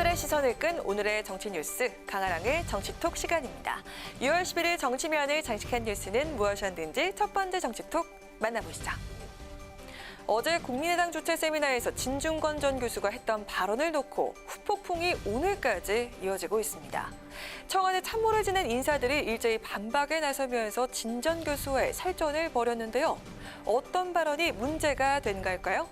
사람들의 시선을 끈 오늘의 정치 뉴스, 강아랑의 정치톡 시간입니다. 6월 11일 정치면을 장식한 뉴스는 무엇이었는지 첫 번째 정치톡 만나보시죠. 어제 국민의당 주최 세미나에서 진중권 전 교수가 했던 발언을 놓고 후폭풍이 오늘까지 이어지고 있습니다. 청와대 참모를 지낸 인사들이 일제히 반박에 나서면서 진 전 교수와의 설전을 벌였는데요. 어떤 발언이 문제가 된 걸까요?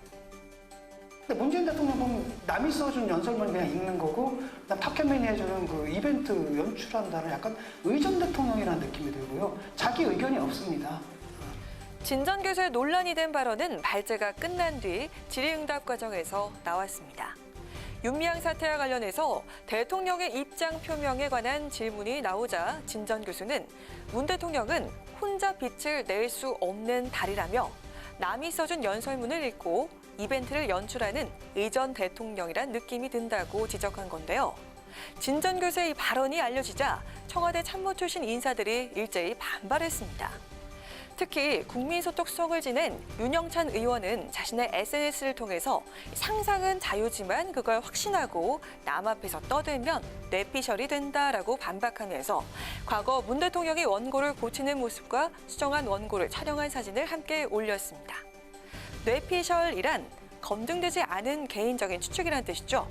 문재인 대통령 보면 남이 써준 연설문 그냥 읽는 거고 탁현민이 해주는 그 이벤트 연출한다는 약간 의전 대통령이라는 느낌이 들고요. 자기 의견이 없습니다. 진 전 교수의 논란이 된 발언은 발제가 끝난 뒤 질의응답 과정에서 나왔습니다. 윤미향 사태와 관련해서 대통령의 입장 표명에 관한 질문이 나오자 진 전 교수는 문 대통령은 혼자 빛을 낼 수 없는 달이라며 남이 써준 연설문을 읽고 이벤트를 연출하는 의전 대통령이란 느낌이 든다고 지적한 건데요. 진 전 교수의 이 발언이 알려지자 청와대 참모 출신 인사들이 일제히 반발했습니다. 특히 국민소통수석을 지낸 윤영찬 의원은 자신의 SNS를 통해서 상상은 자유지만 그걸 확신하고 남 앞에서 떠들면 뇌피셜이 된다라고 반박하면서 과거 문 대통령이 원고를 고치는 모습과 수정한 원고를 촬영한 사진을 함께 올렸습니다. 뇌피셜이란 검증되지 않은 개인적인 추측이란 뜻이죠.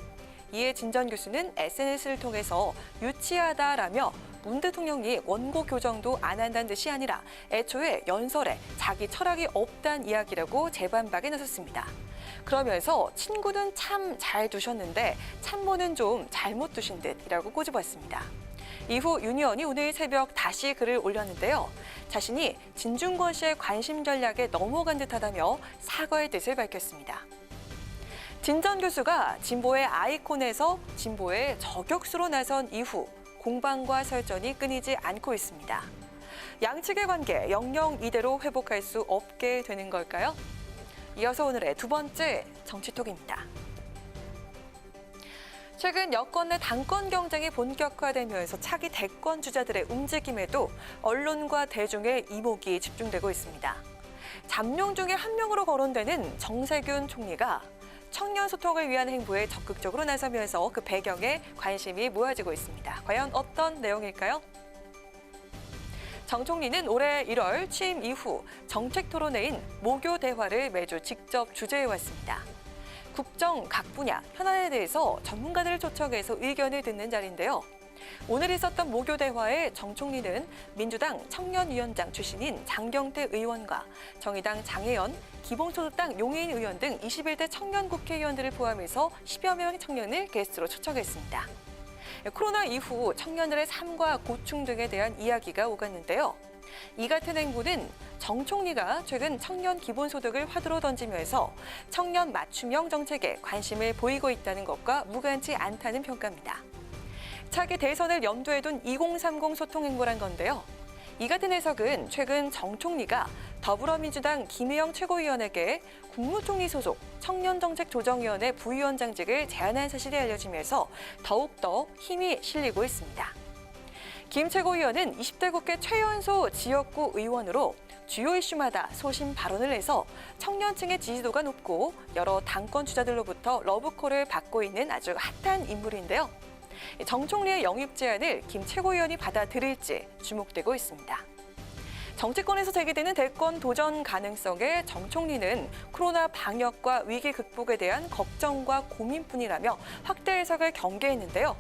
이에 진 전 교수는 SNS를 통해서 유치하다라며 문 대통령이 원고 교정도 안 한다는 뜻이 아니라 애초에 연설에 자기 철학이 없다는 이야기라고 재반박에 나섰습니다. 그러면서 친구는 참 잘 두셨는데 참모는 좀 잘못 두신 듯이라고 꼬집었습니다. 이후 윤 의원이 오늘 새벽 다시 글을 올렸는데요. 자신이 진중권 씨의 관심 전략에 넘어간 듯하다며 사과의 뜻을 밝혔습니다. 진 전 교수가 진보의 아이콘에서 진보의 저격수로 나선 이후 공방과 설전이 끊이지 않고 있습니다. 양측의 관계 영영 이대로 회복할 수 없게 되는 걸까요? 이어서 오늘의 두 번째 정치톡입니다. 최근 여권 내 당권 경쟁이 본격화되면서 차기 대권 주자들의 움직임에도 언론과 대중의 이목이 집중되고 있습니다. 잠룡 중에 한 명으로 거론되는 정세균 총리가 청년 소통을 위한 행보에 적극적으로 나서면서 그 배경에 관심이 모아지고 있습니다. 과연 어떤 내용일까요? 정 총리는 올해 1월 취임 이후 정책 토론회인 모교 대화를 매주 직접 주재해왔습니다. 국정 각 분야 현안에 대해서 전문가들을 초청해서 의견을 듣는 자리인데요. 오늘 있었던 모교 대화에 정 총리는 민주당 청년위원장 출신인 장경태 의원과 정의당 장혜연, 기본소득당 용해인 의원 등 21대 청년 국회의원들을 포함해서 10여 명의 청년을 게스트로 초청했습니다. 코로나 이후 청년들의 삶과 고충 등에 대한 이야기가 오갔는데요. 이 같은 행보는 정 총리가 최근 청년 기본소득을 화두로 던지면서 청년 맞춤형 정책에 관심을 보이고 있다는 것과 무관치 않다는 평가입니다. 차기 대선을 염두에 둔 2030 소통 행보란 건데요. 이 같은 해석은 최근 정 총리가 더불어민주당 김의영 최고위원에게 국무총리 소속 청년정책조정위원회 부위원장직을 제안한 사실이 알려지면서 더욱더 힘이 실리고 있습니다. 김 최고위원은 20대 국회 최연소 지역구 의원으로 주요 이슈마다 소신 발언을 해서 청년층의 지지도가 높고 여러 당권 주자들로부터 러브콜을 받고 있는 아주 핫한 인물인데요. 정 총리의 영입 제안을 김 최고위원이 받아들일지 주목되고 있습니다. 정치권에서 제기되는 대권 도전 가능성에 정 총리는 코로나 방역과 위기 극복에 대한 걱정과 고민뿐이라며 확대 해석을 경계했는데요.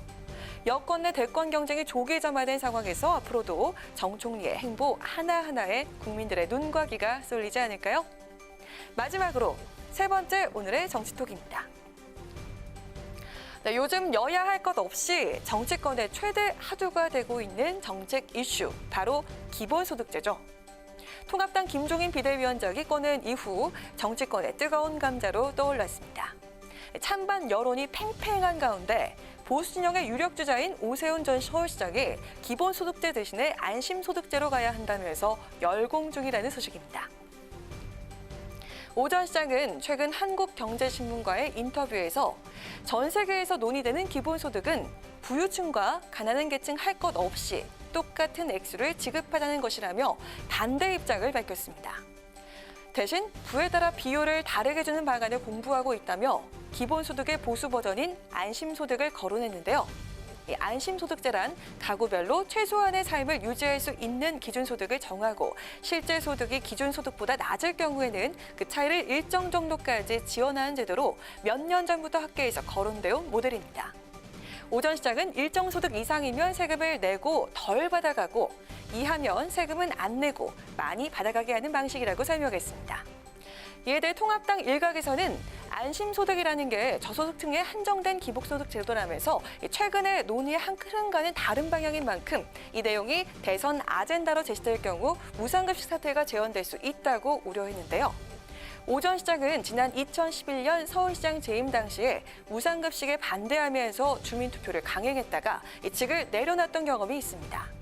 여권 내 대권 경쟁이 조기점화된 상황에서 앞으로도 정 총리의 행보 하나하나에 국민들의 눈과 귀가 쏠리지 않을까요? 마지막으로 세 번째 오늘의 정치톡입니다. 네, 요즘 여야 할 것 없이 정치권의 최대 화두가 되고 있는 정책 이슈, 바로 기본소득제죠. 통합당 김종인 비대위원장이 꺼낸 이후 정치권의 뜨거운 감자로 떠올랐습니다. 찬반 여론이 팽팽한 가운데 보수 진영의 유력 주자인 오세훈 전 서울시장이 기본소득제 대신에 안심소득제로 가야 한다면서 열공 중이라는 소식입니다. 오 전 시장은 최근 한국경제신문과의 인터뷰에서 전 세계에서 논의되는 기본소득은 부유층과 가난한 계층 할 것 없이 똑같은 액수를 지급하자는 것이라며 반대 입장을 밝혔습니다. 대신 부에 따라 비율을 다르게 주는 방안을 공부하고 있다며 기본소득의 보수 버전인 안심소득을 거론했는데요. 이 안심소득제란 가구별로 최소한의 삶을 유지할 수 있는 기준소득을 정하고 실제 소득이 기준소득보다 낮을 경우에는 그 차이를 일정 정도까지 지원하는 제도로 몇 년 전부터 학계에서 거론되어 온 모델입니다. 오전 시장은 일정 소득 이상이면 세금을 내고 덜 받아가고 이하면 세금은 안 내고 많이 받아가게 하는 방식이라고 설명했습니다. 이에 대해 통합당 일각에서는 안심소득이라는 게 저소득층에 한정된 기본소득 제도라면서 최근에 논의의 한 흐름과는 다른 방향인 만큼 이 내용이 대선 아젠다로 제시될 경우 무상급식 사태가 재현될 수 있다고 우려했는데요. 오전 시장은 지난 2011년 서울시장 재임 당시에 무상급식에 반대하면서 주민투표를 강행했다가 이측을 내려놨던 경험이 있습니다.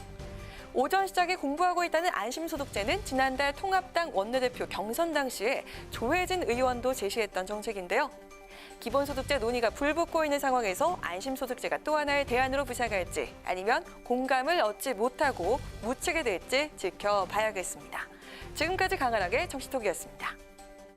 오전 시장에 공부하고 있다는 안심소득제는 지난달 통합당 원내대표 경선 당시에 조혜진 의원도 제시했던 정책인데요. 기본소득제 논의가 불붙고 있는 상황에서 안심소득제가 또 하나의 대안으로 부상할지 아니면 공감을 얻지 못하고 묻히게 될지 지켜봐야겠습니다. 지금까지 강한하게 정치톡이었습니다.